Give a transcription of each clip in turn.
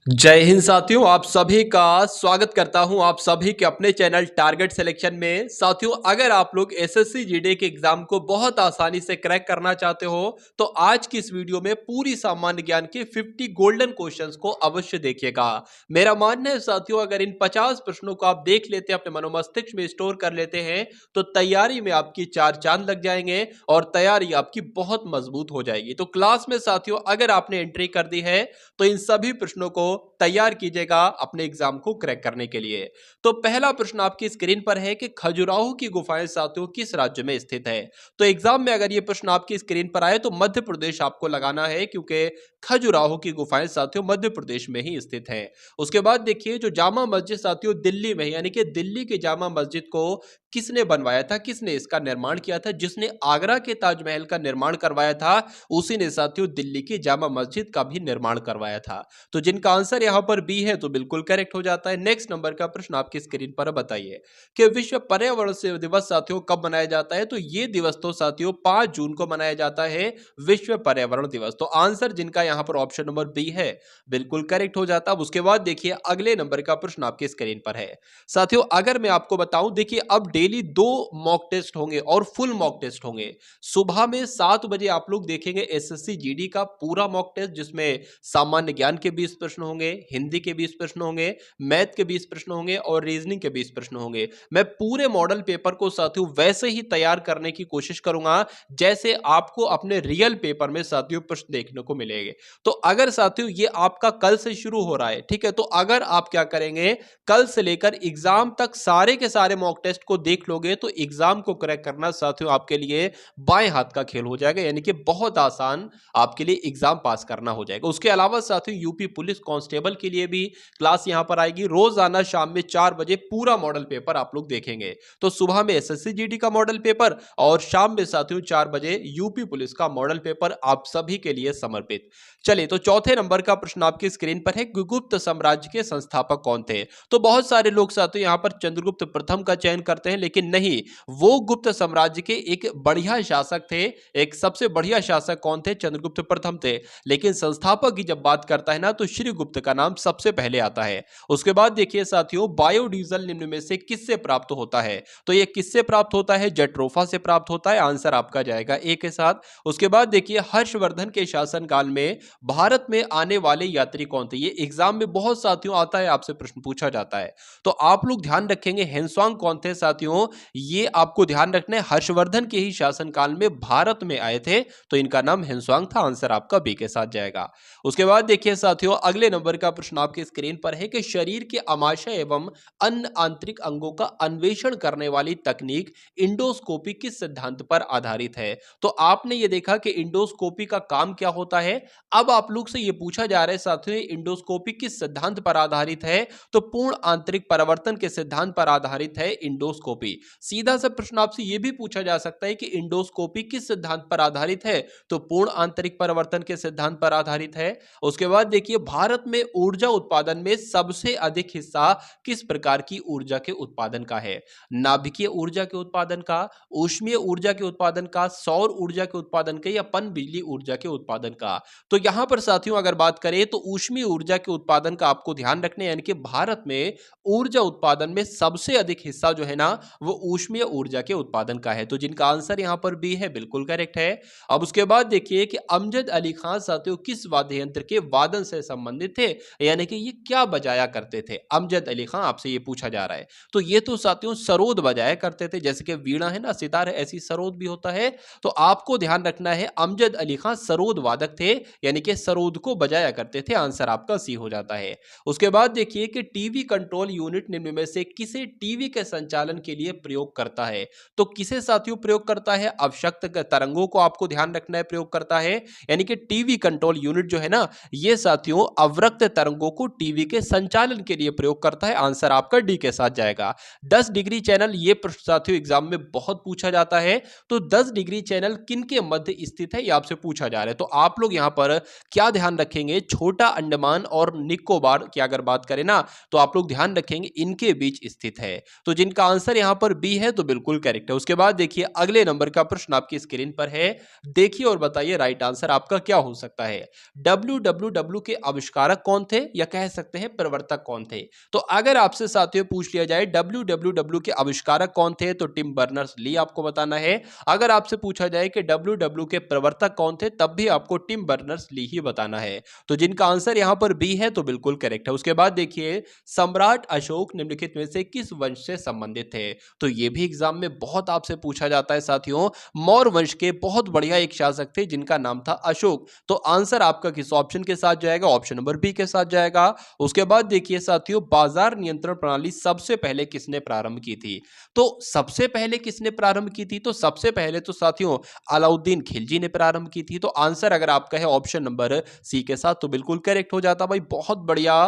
जय हिंद साथियों, आप सभी का स्वागत करता हूं आप सभी के अपने चैनल टारगेट सिलेक्शन में। साथियों, अगर आप लोग एसएससी जीडी के एग्जाम को बहुत आसानी से क्रैक करना चाहते हो तो आज की इस वीडियो में पूरी सामान्य ज्ञान के 50 गोल्डन क्वेश्चंस को अवश्य देखिएगा। मेरा मानना है साथियों, अगर इन 50 प्रश्नों को आप देख लेते हैं, अपने मनोमस्तिष्क में स्टोर कर लेते हैं तो तैयारी में आपकी चार चांद लग जाएंगे और तैयारी आपकी बहुत मजबूत हो जाएगी। तो क्लास में साथियों अगर आपने एंट्री कर दी है तो इन सभी प्रश्नों को तैयार कीजिएगा अपने एग्जाम को क्रैक करने के लिए। तो पहला प्रश्न आपकी स्क्रीन पर है कि खजुराहो की गुफाएं साथियों किस राज्य में स्थित है। तो एग्जाम में अगर ये प्रश्न आपकी स्क्रीन पर आए तो मध्य प्रदेश आपको लगाना है, क्योंकि खजुराहो की गुफाएं साथियों मध्य प्रदेश में ही स्थित है। उसके बाद देखिए, जो जामा मस्जिद साथियों दिल्ली में, यानी कि दिल्ली की जामा मस्जिद को किसने बनवाया था, किसने इसका निर्माण किया था? जिसने आगरा के ताजमहल का निर्माण करवाया था उसी ने साथियों दिल्ली की जामा मस्जिद का भी निर्माण करवाया था। तो जिनका आंसर यहां पर बी है तो बिल्कुल करेक्ट हो जाता है। नेक्स्ट नंबर का प्रश्न आपकी स्क्रीन पर बताइए कि विश्व पर्यावरण दिवस साथियों कब मनाया जाता है। तो ये दिवस तो साथियों 5 जून को मनाया जाता है, विश्व पर्यावरण दिवस। तो आंसर जिनका यहां पर ऑप्शन नंबर बी है बिल्कुल करेक्ट हो जाता है। उसके बाद देखिए अगले नंबर का प्रश्न आपकी स्क्रीन पर है। साथियों अगर मैं आपको बताऊं, देखिए अब डेली 2 मॉक टेस्ट होंगे और फुल मॉक टेस्ट होंगे। सुबह में 7 बजे आप लोग देखेंगे एसएससी जीडी का पूरा मॉक टेस्ट, जिसमें सामान्य ज्ञान के 20 प्रश्न होंगे, हिंदी के 20 प्रश्न होंगे, मैथ के 20 प्रश्न होंगे और रीजनिंग के 20 प्रश्न होंगे। मैं पूरे मॉडल पेपर को साथियों वैसे ही तैयार करने की कोशिश करूंगा जैसे आपको अपने रियल पेपर में साथियों प्रश्न देखने को मिलेंगे। तो अगर साथियों ये आपका कल से शुरू हो रहा है, ठीक है, तो अगर आप क्या करेंगे, कल से लेकर एग्जाम तक सारे के सारे मॉक टेस्ट को देख लोगे तो एग्जाम को क्रैक करना साथियों आपके लिए बाएं हाथ का खेल हो जाएगा, यानी कि बहुत आसान आपके लिए एग्जाम पास करना हो जाएगा। उसके अलावा साथियों यूपी पुलिस कांस्टेबल के लिए भी क्लास यहां पर आएगी। रोजाना शाम में 4 बजे पूरा मॉडल पेपर आप लोग देखेंगे। तो सुबह में एसएससी जीडी का मॉडल पेपर और शाम में साथियों 4 बजे यूपी पुलिस का मॉडल पेपर आप सभी के लिए समर्पित। चलिए, तो चौथे नंबर का प्रश्न आपकी स्क्रीन पर है, गुप्त साम्राज्य के संस्थापक कौन थे। तो बहुत सारे लोग साथियों यहां पर चंद्रगुप्त प्रथम का चयन करते हैं, लेकिन नहीं, वो गुप्त साम्राज्य के एक बढ़िया शासक थे। एक सबसे बढ़िया शासक कौन थे? चंद्रगुप्त प्रथम थे। लेकिन संस्थापक की जब बात करता है ना तो श्रीगुप्त का नाम सबसे पहले आता है। उसके बाद देखिए साथियों, बायोडीजल निम्न में से किससे प्राप्त होता है। तो ये किससे प्राप्त होता है? जट्रोफा से प्राप्त होता है। आंसर आपका जाएगा ए के साथ। उसके बाद देखिए, हर्षवर्धन के शासनकाल में भारत में आने वाले यात्री कौन थे। ये एग्जाम में बहुत साथियों आता है, आपसे प्रश्न पूछा जाता है। तो आप लोग ध्यान रखेंगे हेनस्वांग कौन थे साथियों, ये आपको ध्यान रखना है। हर्षवर्धन के ही शासनकाल में भारत में आए थे, तो इनका नाम हेनस्वांग था। आंसर आपका बी के साथ जाएगा। उसके बाद देखिए साथियों, अगले नंबर का प्रश्न आपके स्क्रीन पर है कि शरीर के आमाशय एवं अन्य आंतरिक अंगों का अन्वेषण करने वाली तकनीक इंडोस्कोपी किस सिद्धांत पर आधारित है। तो आपने ये देखा कि इंडोस्कोपी का काम क्या होता है। अब आप लोग से ये पूछा जा रहा है साथियों, इंडोस्कोपी किस सिद्धांत पर आधारित है। तो पूर्ण आंतरिक परिवर्तन के सिद्धांत पर आधारित है इंडोस्कोपी। सीधा सा प्रश्न आपसे यह भी पूछा जा सकता है कि इंडोस्कोपी किस सिद्धांत पर आधारित है। तो पूर्ण आंतरिक परिवर्तन के सिद्धांत पर आधारित है। उसके बाद देखिए, भारत में ऊर्जा उत्पादन में सबसे अधिक हिस्सा किस प्रकार की ऊर्जा के उत्पादन का है। नाभिकीय ऊर्जा के उत्पादन का, ऊष्मीय ऊर्जा के उत्पादन का, सौर ऊर्जा के उत्पादन का, या पन बिजली ऊर्जा के उत्पादन का। तो यहां पर साथियों अगर बात करें तो ऊष्मीय ऊर्जा के उत्पादन का आपको ध्यान रखने, यानी कि भारत में ऊर्जा उत्पादन में सबसे अधिक हिस्सा जो है ना वो ऊष्मीय ऊर्जा के उत्पादन का है। तो जिनका आंसर यहां पर बी है बिल्कुल करेक्ट है। अब उसके बाद देखिए कि अमजद अली खान साथियों किस वाद्य यंत्र के वादन से संबंधित थे, यानी कि ये क्या बजाया करते थे। अमजद अली खान आपसे ये पूछा जा रहा है। तो ये तो साथियों सरोद बजाया करते थे, जैसे कि वीणा है ना, सितार है, ऐसी सरोद भी होता है। तो आपको ध्यान रखना है अमजद अली खान सरोद वादक थे, यानी कि सरोद को बजाया करते थे। आंसर आपका सी हो जाता है। उसके बाद देखिए कि टीवी कंट्रोल यूनिट निम्न में से किसे टीवी के संचालन के लिए प्रयोग करता है। तो किसे साथियों प्रयोग करता है? अवशक्त तरंगों को आपको ध्यान रखना है प्रयोग करता है, यानी कि टीवी कंट्रोल यूनिट जो है ना ये साथियों अवरक्त तरंगों को टीवी के संचालन के लिए प्रयोग करता है। आंसर आपका डी के साथ जाएगा। 10 डिग्री चैनल, ये प्रश्न साथियों एग्जाम में बहुत पूछा जाता है। तो 10 डिग्री चैनल किन के मध्य स्थित है, ये आपसे पूछा जा रहा है। तो आप लोग यहां पर क्या ध्यान रखेंगे, छोटा अंडमान और निकोबार की अगर बात करें ना तो आप लोग ध्यान रखेंगे इनके बीच स्थित है। तो जिनका आंसर यहां पर बी है तो बिल्कुल करेक्ट है। उसके बाद देखिए अगले नंबर का प्रश्न आपकी स्क्रीन पर है, देखिए और बताइए राइट आंसर आपका क्या हो सकता है। डब्ल्यू के आविष्कारक कौन थे या कह सकते हैं प्रवर्तक कौन थे। तो अगर आपसे साथियों पूछ लिया जाए डब्ल्यू के आविष्कारक कौन थे तो टिम बर्नर्स ली आपको बताना है। अगर आपसे पूछा जाए कि डब्ल्यू के प्रवर्तक कौन थे तब भी आपको टिम बर्नर्स ली ही बताना है। तो जिनका आंसर यहां पर बी है तो बिल्कुल करेक्ट है। उसके बाद देखिए सम्राट अशोक निम्नलिखित में से किस वंश से संबंधित थे। तो यह भी एग्जाम में बहुत आपसे पूछा जाता है साथियों। मौर्य वंश के बहुत बढ़िया एक शासक थे जिनका नाम था अशोक। तो आंसर आपका किस ऑप्शन के साथ जाएगा, ऑप्शन नंबर बी के साथ जाएगा। उसके बाद देखिए साथियों बाजार नियंत्रण प्रणाली सबसे पहले किसने प्रारंभ की थी। तो सबसे पहले किसने प्रारंभ की थी, तो सबसे पहले तो साथियों अलाउद्दीन खिलजी ने प्रारंभ की थी। तो आंसर अगर आपका है ऑप्शन नंबर सी के साथ तो बिल्कुल करेक्ट हो जाता भाई, बहुत बढ़िया,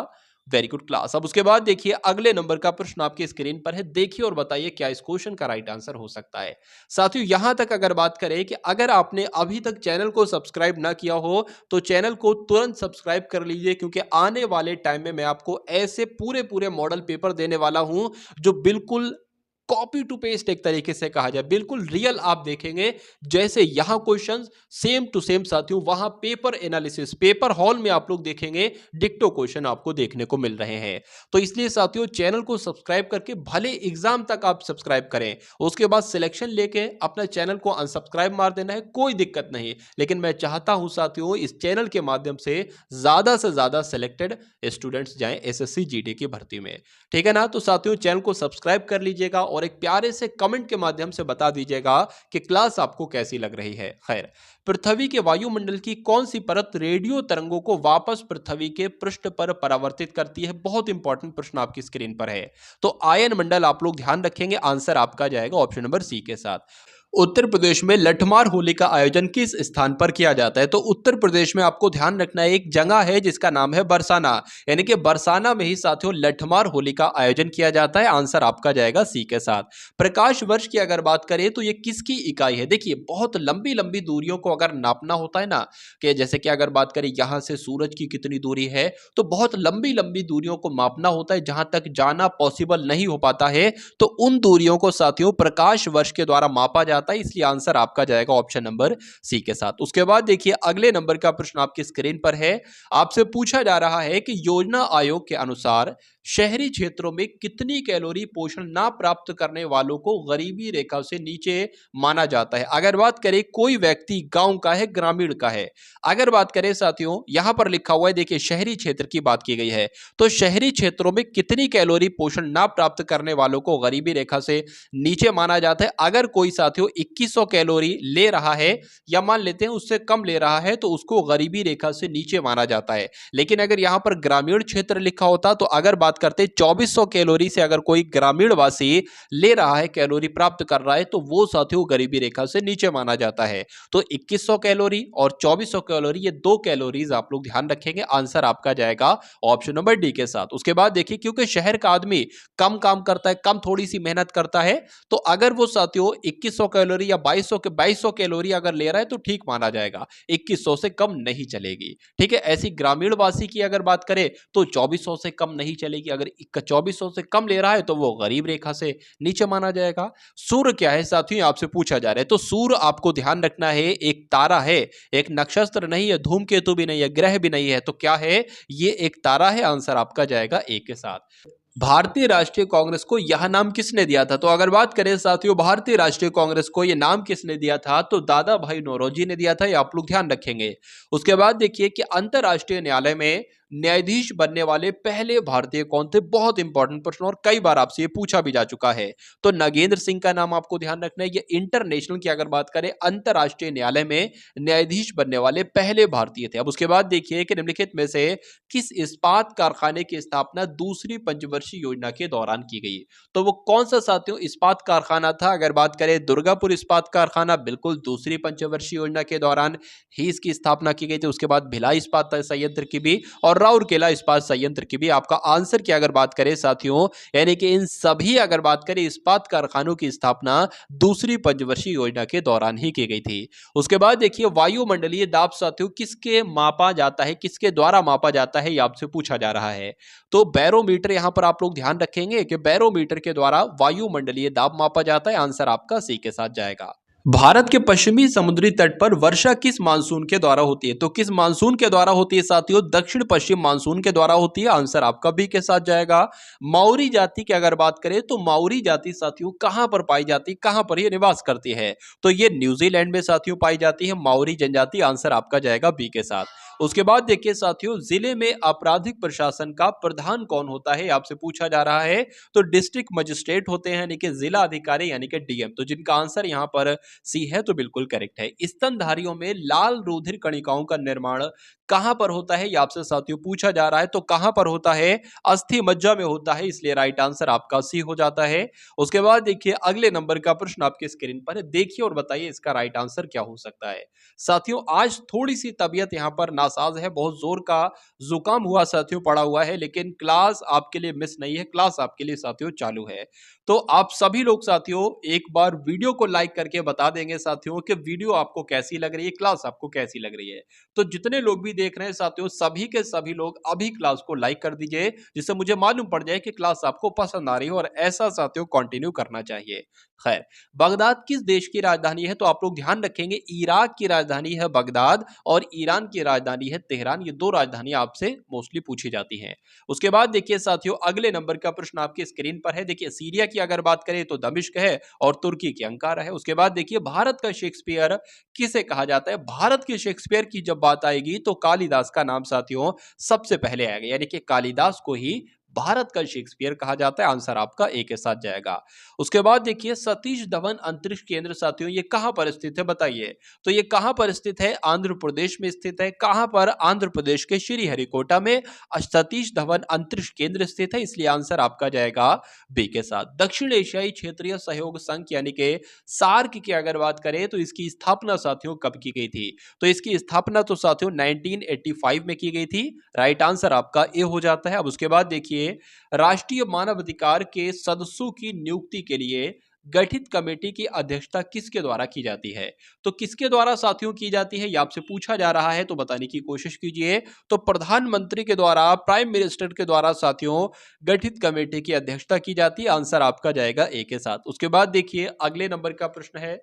वेरी गुड क्लास। अब उसके बाद देखिए अगले नंबर का प्रश्न आपकी स्क्रीन पर है, देखिए और बताइए क्या इस क्वेश्चन का राइट आंसर हो सकता है। साथियों यहां तक अगर बात करें कि अगर आपने अभी तक चैनल को सब्सक्राइब ना किया हो तो चैनल को तुरंत सब्सक्राइब कर लीजिए, क्योंकि आने वाले टाइम में मैं आपको ऐसे पूरे पूरे मॉडल पेपर देने वाला हूं जो बिल्कुल कॉपी टू पेस्ट एक तरीके से कहा जाए, बिल्कुल रियल आप देखेंगे जैसे यहां क्वेश्चंस सेम टू सेम साथियों वहां पेपर एनालिसिस पेपर हॉल में आप लोग देखेंगे डिक्टो क्वेश्चन आपको देखने को मिल रहे हैं। तो इसलिए साथियों चैनल को सब्सक्राइब करके भले एग्जाम तक आप सब्सक्राइब करें, उसके बाद सिलेक्शन लेके अपना चैनल को अनसब्सक्राइब मार देना है, कोई दिक्कत नहीं। लेकिन मैं चाहता हूं साथियों इस चैनल के माध्यम से ज्यादा सिलेक्टेड स्टूडेंट्स जाएं एसएससी जीडी की भर्ती में, ठीक है ना। तो साथियों चैनल को सब्सक्राइब कर लीजिएगा और एक प्यारे से कमेंट के माध्यम से बता दीजिएगा कि क्लास आपको कैसी लग रही है। खैर, पृथ्वी के वायुमंडल की कौन सी परत रेडियो तरंगों को वापस पृथ्वी के पृष्ठ पर परावर्तित करती है। बहुत इंपॉर्टेंट प्रश्न आपकी स्क्रीन पर है। तो आयन मंडल आप लोग ध्यान रखेंगे, आंसर आपका जाएगा ऑप्शन नंबर सी के साथ। उत्तर प्रदेश में लठमार होली का आयोजन किस स्थान पर किया जाता है। तो उत्तर प्रदेश में आपको ध्यान रखना है एक जगह है जिसका नाम है बरसाना, यानी कि बरसाना में ही साथियों लठमार होली का आयोजन किया जाता है। आंसर आपका जाएगा सी के साथ। प्रकाश वर्ष की अगर बात करें तो ये किसकी इकाई है। देखिए बहुत लंबी लंबी दूरियों को अगर नापना होता है ना, कि जैसे कि अगर बात करें यहां से सूरज की कितनी दूरी है, तो बहुत लंबी लंबी दूरियों को मापना होता है जहां तक जाना पॉसिबल नहीं हो पाता है, तो उन दूरियों को साथियों प्रकाश वर्ष के द्वारा मापा जाता है। इसलिए आंसर आपका जाएगा ऑप्शन नंबर सी के साथ। उसके बाद देखिए अगले नंबर का प्रश्न आपकी स्क्रीन पर है, आपसे पूछा जा रहा है कि योजना आयोग के अनुसार शहरी क्षेत्रों में कितनी कैलोरी पोषण ना प्राप्त करने वालों को गरीबी रेखा से नीचे माना जाता है। अगर बात करें कोई व्यक्ति गांव का है ग्रामीण का है, अगर बात करें साथियों यहां पर लिखा हुआ है, देखिए शहरी क्षेत्र की बात की गई है, तो शहरी क्षेत्रों में कितनी कैलोरी पोषण ना प्राप्त करने वालों को गरीबी रेखा से नीचे माना जाता है। अगर कोई साथियों 2100 कैलोरी ले रहा है या मान लेते हैं उससे कम ले रहा है तो उसको गरीबी रेखा से नीचे माना जाता है। लेकिन अगर यहां पर ग्रामीण क्षेत्र लिखा होता तो अगर बात करते 2400 कैलोरी से अगर कोई ग्रामीण वासी ले रहा है, कैलोरी प्राप्त कर रहा है, तो वो साथियों गरीबी रेखा से नीचे माना जाता है। तो 2100 कैलोरी और 2400 कैलोरी ये दो कैलोरीज आप लोग ध्यान रखेंगे, आंसर आपका जाएगा ऑप्शन नंबर डी के साथ। उसके बाद देखिए क्योंकि शहर का आदमी कम काम करता है, कम थोड़ी सी मेहनत करता है, तो अगर वो साथियों 2100 कैलोरी या 2200 कैलोरी अगर ले रहा है तो ठीक माना जाएगा, 2100 से कम नहीं चलेगी। ठीक है, ऐसी ग्रामीण वासी की अगर बात करें तो 2400 से कम नहीं चलेगी, अगर 2400 से कम ले रहा है तो वो गरीब रेखा से नीचे माना जाएगा। सूर्य क्या है साथियों आपसे पूछा जा रहा है, तो सूर्य आपको ध्यान रखना है एक तारा है, एक नक्षत्र नहीं है, धूमकेतु भी नहीं है, ग्रह भी नहीं है, तो क्या है, ये एक तारा है। आंसर आपका जाएगा ए के साथ। भारतीय राष्ट्रीय कांग्रेस को यह नाम किसने दिया था। तो अगर बात करें साथियों भारतीय राष्ट्रीय कांग्रेस को यह नाम किसने दिया था, तो दादा भाई नौरोजी ने दिया था, ये आप लोग ध्यान रखेंगे। उसके बाद देखिए कि अंतरराष्ट्रीय न्यायालय में न्यायाधीश बनने वाले पहले भारतीय कौन थे। बहुत इंपॉर्टेंट प्रश्न और कई बार आपसे ये पूछा भी जा चुका है। तो नागेंद्र सिंह का नाम आपको ध्यान रखना है। ये इंटरनेशनल की अगर बात करें अंतरराष्ट्रीय न्यायालय में न्यायाधीश बनने वाले पहले भारतीय थे। अब उसके बाद देखिए कि निम्नलिखित में से किस इस्पात कारखाने की स्थापना दूसरी पंचवर्षीय योजना के दौरान की गई। तो वो कौन सा साथियों इस्पात कारखाना था। अगर बात करें दुर्गापुर इस्पात कारखाना, बिल्कुल दूसरी पंचवर्षीय योजना के दौरान ही इसकी स्थापना की गई थी। उसके बाद भिलाई इस्पात संयंत्र की भी, और राउरकेला इस्पात संयंत्र की भी आपका आंसर की अगर बात करें साथियों, यानी कि इन सभी अगर बात करें इस्पात कारखानों की स्थापना दूसरी पंचवर्षीय योजना के दौरान ही की गई थी। उसके बाद देखिए वायुमंडलीय दाब साथियों किसके मापा जाता है, किसके द्वारा मापा जाता है, ये आपसे पूछा जा रहा है। तो बैरोमीटर यहां पर आप लोग ध्यान रखेंगे कि बैरोमीटर के द्वारा वायुमंडलीय दाब मापा जाता है। आंसर आपका सी के साथ जाएगा। भारत के पश्चिमी समुद्री तट पर वर्षा किस मानसून के द्वारा होती है? तो किस मानसून के द्वारा होती है साथियों? दक्षिण पश्चिम मानसून के द्वारा होती है। आंसर आपका बी के साथ जाएगा। माउरी जाति की अगर बात करें तो माउरी जाति साथियों कहां पर पाई जाती है, कहां पर ये निवास करती है? तो ये न्यूजीलैंड में साथियों पाई जाती है माउरी जनजाति। आंसर आपका जाएगा बी के साथ। उसके बाद देखिए साथियों जिले में आपराधिक प्रशासन का प्रधान कौन होता है, आपसे पूछा जा रहा है। तो डिस्ट्रिक्ट मजिस्ट्रेट होते हैं यानी कि जिला अधिकारी यानी कि डीएम। तो जिनका आंसर यहां पर सी है तो बिल्कुल करेक्ट है। स्तनधारियों में लाल रुधिर कणिकाओं का निर्माण कहां पर होता है, ये आपसे साथियों पूछा जा रहा है। तो कहां पर होता है? अस्थि मज्जा में होता है, इसलिए राइट आंसर आपका सी हो जाता है। उसके बाद देखिए अगले नंबर का प्रश्न आपके स्क्रीन पर है, देखिए और बताइए इसका राइट आंसर क्या हो सकता है। साथियों आज थोड़ी सी तबीयत यहां पर नासाज है, बहुत जोर का जुकाम हुआ साथियों पड़ा हुआ है, लेकिन क्लास आपके लिए मिस नहीं है, क्लास आपके लिए साथियों चालू है। तो आप सभी लोग साथियों एक बार वीडियो को लाइक करके बता देंगे साथियों कि वीडियो आपको कैसी लग रही है, क्लास आपको कैसी लग रही है। तो जितने लोग भी देख रहे हैं साथियों सभी के सभी लोग अभी क्लास को लाइक कर दीजिए, जिससे मुझे मालूम पड़ जाए कि क्लास आपको पसंद आ रही है और ऐसा साथियों कंटिन्यू करना चाहिए। खैर, बगदाद किस देश की राजधानी है? तो आप लोग ध्यान रखेंगे इराक की राजधानी है बगदाद और ईरान की राजधानी है तेहरान। ये दो राजधानियां आपसे मोस्टली पूछी जाती हैं। उसके बाद देखिए साथियों अगले नंबर का प्रश्न आपकी स्क्रीन पर है। देखिए सीरिया की अगर बात करें तो दमिश्क है और तुर्की की अंकारा है। उसके बाद देखिए भारत का शेक्सपियर किसे कहा जाता है? भारत के शेक्सपियर की जब बात आएगी तो कालिदास का नाम साथियों सबसे पहले आएगा, यानी कि कालिदास को ही भारत का शेक्सपियर कहा जाता है। आंसर आपका ए के साथ जाएगा। उसके बाद देखिए सतीश धवन अंतरिक्ष केंद्र साथियों ये कहां पर स्थित है, बताइए। तो ये कहां पर स्थित है? आंध्र प्रदेश में स्थित है। कहां पर? आंध्र प्रदेश के श्रीहरिकोटा में सतीश धवन अंतरिक्ष केंद्र स्थित है, इसलिए आंसर आपका जाएगा बी के साथ। दक्षिण एशियाई क्षेत्रीय सहयोग संघ यानी कि सार्क की अगर बात करें तो इसकी स्थापना साथियों कब की गई थी? तो इसकी स्थापना तो साथियों 1985 में की गई थी। राइट आंसर आपका ए हो जाता है। अब उसके बाद देखिए राष्ट्रीय मानव अधिकार के सदस्यों की नियुक्ति के लिए गठित कमेटी की अध्यक्षता किसके द्वारा की जाती है? तो किसके द्वारा साथियों की जाती है, ये आपसे पूछा जा रहा है, तो बताने की कोशिश कीजिए। तो प्रधानमंत्री के द्वारा, प्राइम मिनिस्टर के द्वारा साथियों गठित कमेटी की अध्यक्षता की जाती है। आंसर आपका जाएगा ए के साथ। उसके बाद देखिए अगले नंबर का प्रश्न है,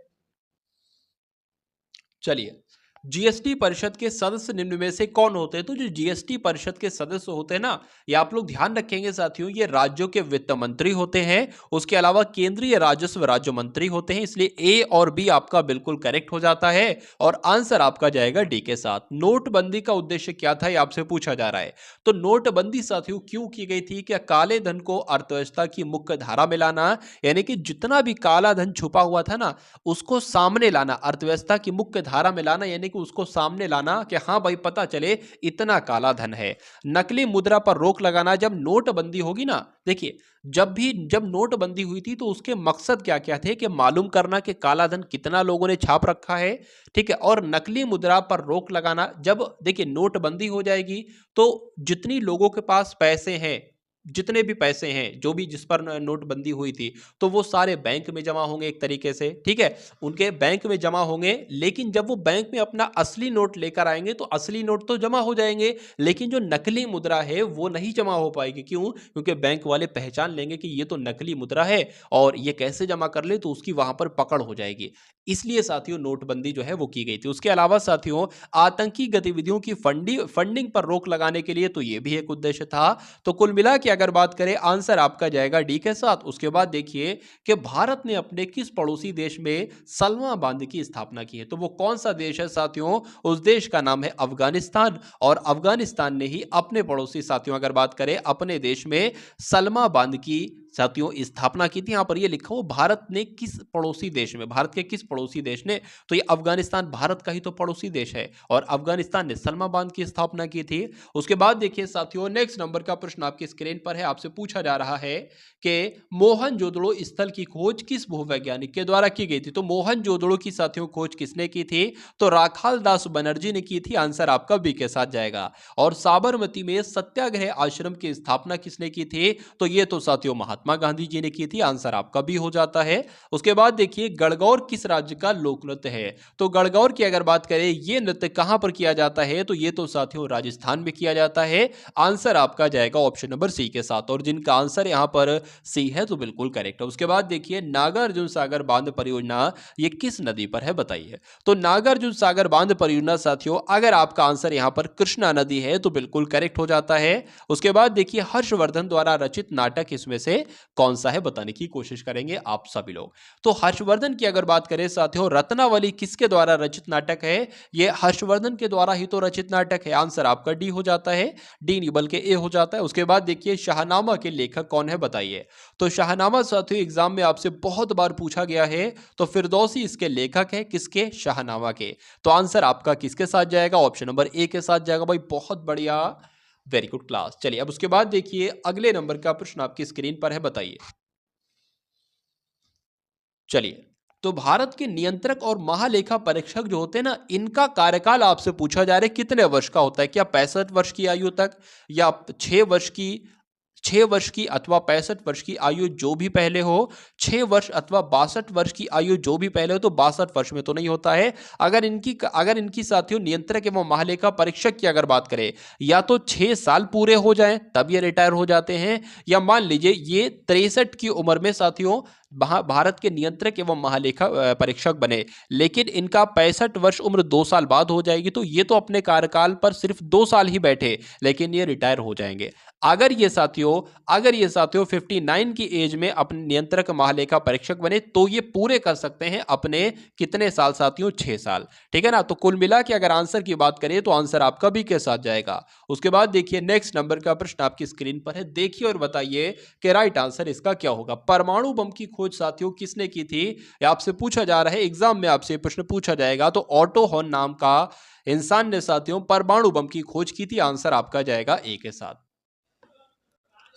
चलिए जीएसटी परिषद के सदस्य निम्न में से कौन होते हैं? तो जो जीएसटी परिषद के सदस्य होते हैं ना, ये आप लोग ध्यान रखेंगे साथियों, ये राज्यों के वित्त मंत्री होते हैं। उसके अलावा केंद्रीय राजस्व राज्य मंत्री होते हैं, इसलिए ए और बी आपका बिल्कुल करेक्ट हो जाता है और आंसर आपका जाएगा डी के साथ। नोटबंदी का उद्देश्य क्या था, ये आपसे पूछा जा रहा है। तो नोटबंदी साथियों क्यों की गई थी? क्या काले धन को अर्थव्यवस्था की मुख्य धारा में लाना, यानी कि जितना भी काला धन छुपा हुआ था ना उसको सामने लाना, अर्थव्यवस्था की मुख्य धारा में लाना, यानी कि उसको सामने लाना कि हाँ भाई पता चले इतना काला धन है। नकली मुद्रा पर रोक लगाना, जब नोटबंदी होगी ना, देखिए जब नोटबंदी हुई थी तो उसके मकसद क्या क्या थे कि मालूम करना कि काला धन कितना लोगों ने छाप रखा है, ठीक है। और नकली मुद्रा पर रोक लगाना, जब देखिए नोटबंदी हो जाएगी तो जितनी लोगों के पास पैसे हैं, जितने भी पैसे हैं, जो भी जिस पर नोटबंदी हुई थी, तो वो सारे बैंक में जमा होंगे एक तरीके से, ठीक है। उनके बैंक में जमा होंगे, लेकिन जब वो बैंक में अपना असली नोट लेकर आएंगे तो असली नोट तो जमा हो जाएंगे, लेकिन जो नकली मुद्रा है वो नहीं जमा हो पाएगी। क्यों? क्योंकि बैंक वाले पहचान लेंगे कि ये तो नकली मुद्रा है और ये कैसे जमा कर ले, तो उसकी वहां पर पकड़ हो जाएगी। इसलिए साथियों नोटबंदी जो है वो की गई थी। उसके अलावा साथियों आतंकी गतिविधियों की फंडिंग पर रोक लगाने के लिए तो ये भी एक उद्देश्य था। तो कुल मिला के अगर बात करें आंसर आपका जाएगा डी के साथ। उसके बाद देखिए कि भारत ने अपने किस पड़ोसी देश में सलमा बांध की स्थापना की है? तो वो कौन सा देश है साथियों? उस देश का नाम है अफगानिस्तान और अफगानिस्तान ने ही अपने पड़ोसी साथियों अगर बात करें अपने देश में सलमा बांध की साथियों स्थापना की थी? यहाँ पर ये लिखा हो भारत ने किस पड़ोसी देश में, भारत के किस पड़ोसी देश ने? तो ये अफगानिस्तान भारत का ही तो पड़ोसी देश है और अफगानिस्तान ने सलमा बांध की स्थापना की थी। उसके बाद देखिए साथियों नेक्स्ट नंबर का प्रश्न आपकी स्क्रीन पर है, आपसे पूछा जा रहा है कि मोहनजोदड़ो स्थल की खोज किस भूवैज्ञानिक के द्वारा की गई थी? तो मोहनजोदड़ो की साथियों खोज किसने की थी? तो राखाल दास बनर्जी ने की थी। आंसर आपका बी के साथ जाएगा। और साबरमती में सत्याग्रह आश्रम की स्थापना किसने की थी? तो ये तो साथियों महात्मा गांधी जी ने की थी। आंसर आपका भी हो जाता है। उसके बाद देखिए गणगौर किस राज्य का लोक नृत्य है? तो गणगौर की अगर बात करें ये नृत्य कहां पर किया जाता है? तो ये तो साथियों राजस्थान में किया जाता है। आंसर आपका जाएगा ऑप्शन नंबर सी के साथ और जिनका आंसर यहां पर सी है तो बिल्कुल करेक्ट है। उसके बाद देखिए नागार्जुन सागर बांध परियोजना ये किस नदी पर है बताइए? तो नागार्जुन सागर बांध परियोजना साथियों अगर आपका आंसर यहां पर कृष्णा नदी है तो बिल्कुल करेक्ट हो जाता है। उसके बाद देखिए हर्षवर्धन द्वारा रचित नाटक इसमें से कौन सा है बताने की कोशिश करेंगे आप सभी लोग। तो हर्षवर्धन की अगर बात करें साथियों रत्नावली किसके द्वारा रचित नाटक है? यह हर्षवर्धन के द्वारा ही तो रचित नाटक है। आंसर आपका डी हो जाता है, डी नहीं बल्कि ए हो जाता है। उसके बाद देखिए शाहनामा के लेखक कौन है बताइए? तो शाहनामा साथियों एग्जाम में आपसे बहुत बार पूछा गया है, तो फिरदौसी इसके लेखक है। किसके? शाहनामा के। तो आंसर आपका किसके साथ जाएगा? ऑप्शन नंबर ए के साथ जाएगा भाई, बहुत बढ़िया, वेरी गुड क्लास। चलिए अब उसके बाद देखिए अगले नंबर का प्रश्न आपकी स्क्रीन पर है, बताइए। चलिए तो भारत के नियंत्रक और महालेखा परीक्षक जो होते हैं ना, इनका कार्यकाल आपसे पूछा जा रहा है कितने वर्ष का होता है? क्या 65 वर्ष की आयु तक, या 6 वर्ष की अथवा 65 वर्ष की आयु जो भी पहले हो, 6 वर्ष अथवा 62 वर्ष की आयु जो भी पहले हो? तो 62 वर्ष में तो नहीं होता है। अगर इनकी साथियों नियंत्रक एवं महालेखा परीक्षक की अगर बात करें, या तो 6 साल पूरे हो जाएं तब ये रिटायर हो जाते हैं, या मान लीजिए ये 63 की उम्र में साथियों भारत के नियंत्रक एवं महालेखा परीक्षक बने, लेकिन इनका 65 वर्ष उम्र 2 साल बाद हो जाएगी, तो ये तो अपने कार्यकाल पर सिर्फ 2 साल ही बैठे, लेकिन ये रिटायर हो जाएंगे। अगर ये साथियों 59 की एज में अपने नियंत्रक महालेखा परीक्षक बने, तो ये पूरे कर सकते हैं अपने कितने साल साथियों? 6 साल। ठीक है ना? तो कुल मिला के अगर आंसर की बात करें तो आंसर आपका भी के साथ जाएगा। उसके बाद देखिए नेक्स्ट नंबर का प्रश्न आपकी स्क्रीन पर है, देखिए और बताइए कि राइट आंसर इसका क्या होगा। परमाणु बम की खोज साथियों किसने की थी? आपसे पूछा जा रहा है, एग्जाम में आपसे प्रश्न पूछा जाएगा। तो ऑटो हॉर्न नाम का इंसान ने साथियों परमाणु बम की खोज की थी। आंसर आपका जाएगा ए के साथ।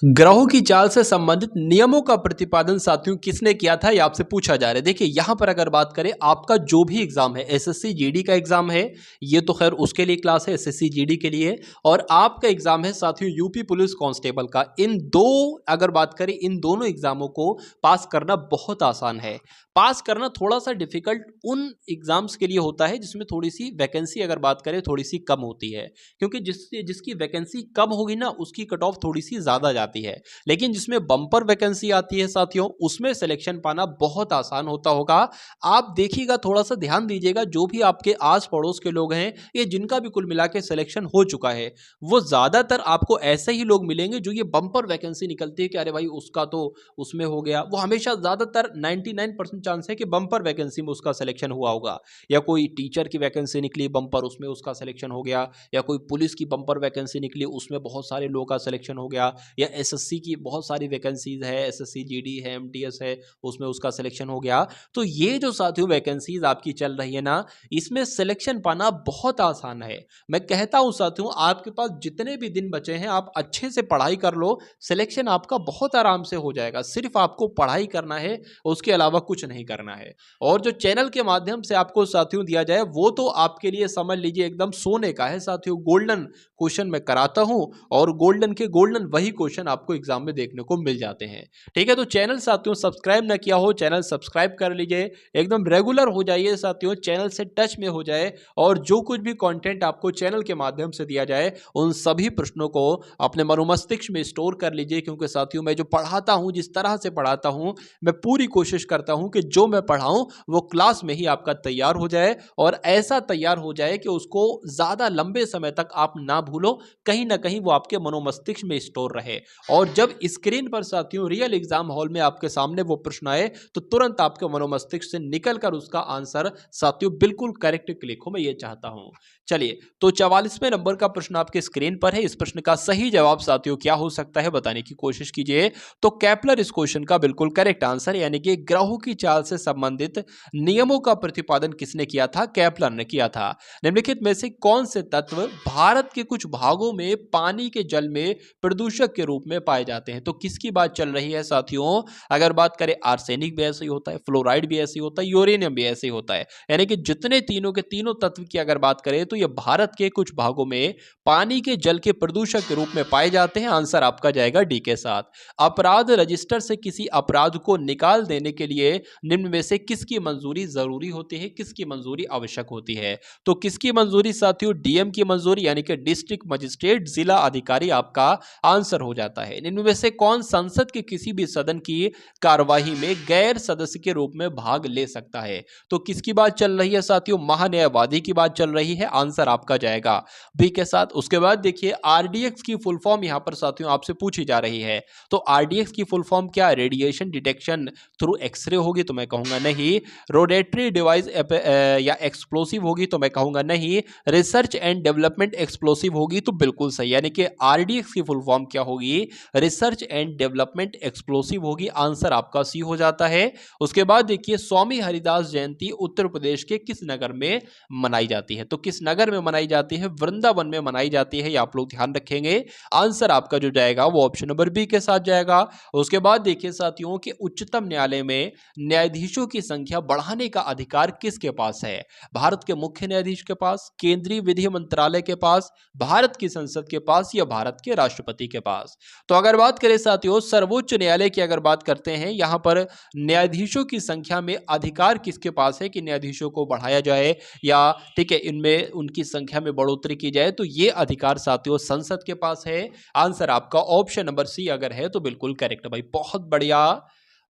ग्रहों की चाल से संबंधित नियमों का प्रतिपादन साथियों किसने किया था? ये आपसे पूछा जा रहा है। देखिए यहां पर अगर बात करें, आपका जो भी एग्जाम है, एसएससी जीडी का एग्जाम है, ये तो खैर उसके लिए क्लास है, एसएससी जीडी के लिए, और आपका एग्जाम है साथियों यूपी पुलिस कांस्टेबल का। इन दो अगर बात करें, इन दोनों एग्जामों को पास करना बहुत आसान है। पास करना थोड़ा सा डिफिकल्ट उन एग्जाम्स के लिए होता है जिसमें थोड़ी सी वैकेंसी अगर बात करें थोड़ी सी कम होती है, क्योंकि जिसकी वैकेंसी कम होगी ना उसकी कट ऑफ थोड़ी सी ज्यादा जाती है। लेकिन जिसमें बम्पर वैकेंसी आती है साथियों, उसमें सिलेक्शन पाना बहुत आसान होता होगा। आप देखिएगा, थोड़ा सा ध्यान दीजिएगा, जो भी आपके आस पड़ोस के लोग हैं, ये जिनका भी कुल मिला के सिलेक्शन हो चुका है, वो ज्यादातर आपको ऐसे ही लोग मिलेंगे जो ये बम्पर वैकेंसी निकलती है कि अरे भाई उसका तो उसमें हो गया। वो हमेशा ज्यादातर 99% चांस है कि बम्पर वैकेंसी में उसका सिलेक्शन हुआ होगा, या कोई टीचर की वैकेंसी निकली बम्पर, उसमें उसका सिलेक्शन हो गया, या कोई पुलिस की बम्पर वैकेंसी निकली उसमें बहुत सारे लोगों का सिलेक्शन हो गया, या एसएससी की बहुत सारी वैकेंसीज है, एसएससी जीडी है, एमटीएस है, उसमें उसका सिलेक्शन हो गया। तो ये जो साथियों वैकेंसीज आपकी चल रही है ना, इसमें सिलेक्शन पाना बहुत आसान है। मैं कहता हूं साथियों, आपके पास जितने भी दिन बचे हैं आप अच्छे से पढ़ाई कर लो, सिलेक्शन आपका बहुत आराम से हो जाएगा। सिर्फ आपको पढ़ाई करना है, उसके अलावा कुछ नहीं करना है। और जो चैनल के माध्यम से आपको साथियों दिया जाए वो तो आपके लिए समझ लीजिए एकदम सोने का है साथियों। गोल्डन क्वेश्चन मैं कराता हूं, और गोल्डन के गोल्डन वही क्वेश्चन आपको एग्जाम में देखने को मिल जाते हैं। ठीक है, तो चैनल साथियों सब्सक्राइब ना किया हो, चैनल सब्सक्राइब कर लीजिए, एकदम रेगुलर हो जाइए साथियों, चैनल से टच में हो जाए, और जो कुछ भी कंटेंट आपको चैनल के माध्यम से दिया जाए उन सभी प्रश्नों को अपने मनोमस्तिष्क में स्टोर कर लीजिए। क्योंकि साथियों मैं जो पढ़ाता हूं, जिस तरह से पढ़ाता हूं, मैं पूरी कोशिश करता हूं कि जो मैं पढ़ाऊं वो क्लास में ही आपका तैयार हो जाए, और ऐसा तैयार हो जाए कि उसको ज्यादा लंबे समय तक आप ना भूलो, कहीं ना कहीं वो आपके मनोमस्तिष्क में स्टोर रहे। और जब स्क्रीन पर साथियों रियल एग्जाम हॉल में आपके सामने वो प्रश्न आए तो तुरंत आपके मनोमस्तिष्क से निकलकर उसका आंसर साथियों बिल्कुल करेक्ट क्लिक हो, मैं ये चाहता हूं। चलिए, तो 44वें नंबर का प्रश्न आपके स्क्रीन पर है। इस प्रश्न का सही जवाब साथियों क्या हो सकता है, बताने की कोशिश कीजिए। तो केपलर इस क्वेश्चन का बिल्कुल करेक्ट आंसर, यानी कि ग्रहों की चाल से संबंधित नियमों का प्रतिपादन किसने किया था? केपलर ने किया था। निम्नलिखित में से कौन से तत्व भारत के कुछ भागों में पानी के जल में प्रदूषक के रूप में पाए जाते हैं? तो किसकी बात चल रही है साथियों? अगर बात करें, आर्सेनिक भी ऐसे ही होता है, फ्लोराइड भी ऐसे ही होता है, यूरेनियम भी ऐसे ही होता है। यानी कि जितने तीनों के तीनों तत्व की अगर बात करें तो ये भारत के कुछ भागों में पानी के जल के प्रदूषक के रूप में पाए जाते हैं। आंसर आपका जाएगा डी के साथ। अपराध रजिस्टर से किसी अपराध को निकाल देने के लिए निम्न में से किसकी मंजूरी जरूरी होती है, किसकी मंजूरी आवश्यक होती है? तो किसकी मंजूरी साथियों? डीएम की मंजूरी, यानी कि डिस्ट्रिक्ट मजिस्ट्रेट, जिला अधिकारी आपका आंसर हो जाता है। निम्न में से कौन संसद के किसी भी सदन की कार्यवाही में गैर सदस्य के रूप में भाग ले सकता है? तो किसकी बात चल रही है साथियों? महान्यायवादी की बात चल रही है। आंसर आपका जाएगा बी के साथ। उसके बाद देखिए, आरडीएक्स की फुल फॉर्म यहां पर साथियों आपसे पूछी जा रही है। तो आरडीएक्स की फुल फॉर्म क्या? रेडिएशन डिटेक्शन थ्रू एक्सरे होगी तो मैं कहूंगा नहीं। रोडेटरी डिवाइस या एक्सप्लोसिव होगी तो मैं कहूंगा नहीं। रिसर्च एंड डेवलपमेंट एक्सप्लोसिव होगी तो बिल्कुल सही, यानी कि आरडीएक्स की फुल फॉर्म क्या होगी? रिसर्च एंड डेवलपमेंट एक्सप्लोसिव होगी। आंसर आपका सी हो जाता है। उसके बाद देखिए, स्वामी हरिदास जयंती उत्तर प्रदेश के किस नगर में मनाई जाती है? तो किस नगर में मनाई जाती है? वृंदावन में मनाई जाती है, ये आप लोग ध्यान रखेंगे। आंसर आपका जो जाएगा वो ऑप्शन नंबर बी के साथ जाएगा। उसके बाद देखिए साथियों कि उच्चतम न्यायालय में न्यायाधीशों की संख्या बढ़ाने का अधिकार किसके पास है? भारत के मुख्य न्यायाधीश के पास, केंद्रीय विधि मंत्रालय के पास, भारत की संसद के पास, या भारत के राष्ट्रपति के पास? तो अगर बात करें साथियों सर्वोच्च न्यायालय की, अगर बात करते हैं यहां पर न्यायाधीशों की संख्या में अधिकार किसके पास है कि न्यायाधीशों को बढ़ाया जाए या ठीक है इनमें उनकी संख्या में बढ़ोतरी की जाए? तो ये अधिकार साथियों संसद के पास है। आंसर आपका ऑप्शन नंबर सी अगर है तो बिल्कुल करेक्ट है भाई, बहुत बढ़िया,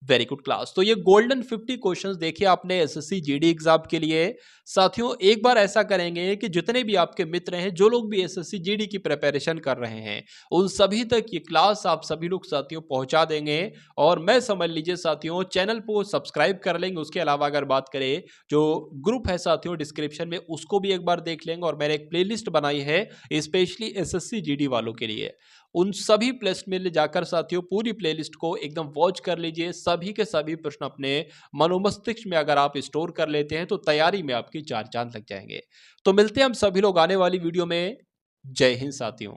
वेरी गुड क्लास। तो ये गोल्डन 50 क्वेश्चंस देखिए आपने एसएससी जीडी एग्जाम के लिए। साथियों एक बार ऐसा करेंगे कि जितने भी आपके मित्र हैं, जो लोग भी एसएससी जीडी की प्रिपरेशन कर रहे हैं, उन सभी तक ये क्लास आप सभी लोग साथियों पहुंचा देंगे। और मैं समझ लीजिए साथियों चैनल को सब्सक्राइब कर लेंगे। उसके अलावा अगर बात करें जो ग्रुप है साथियों डिस्क्रिप्शन में, उसको भी एक बार देख लेंगे। और मैंने एक प्लेलिस्ट बनाई है स्पेशली एसएससी जीडी वालों के लिए। उन सभी प्लेलिस्ट में जाकर साथियों पूरी प्लेलिस्ट को एकदम वॉच कर लीजिए। सभी के सभी प्रश्न अपने मनोमस्तिष्क में अगर आप स्टोर कर लेते हैं तो तैयारी में आपकी चार चांद लग जाएंगे। तो मिलते हैं हम सभी लोग आने वाली वीडियो में। जय हिंद साथियों।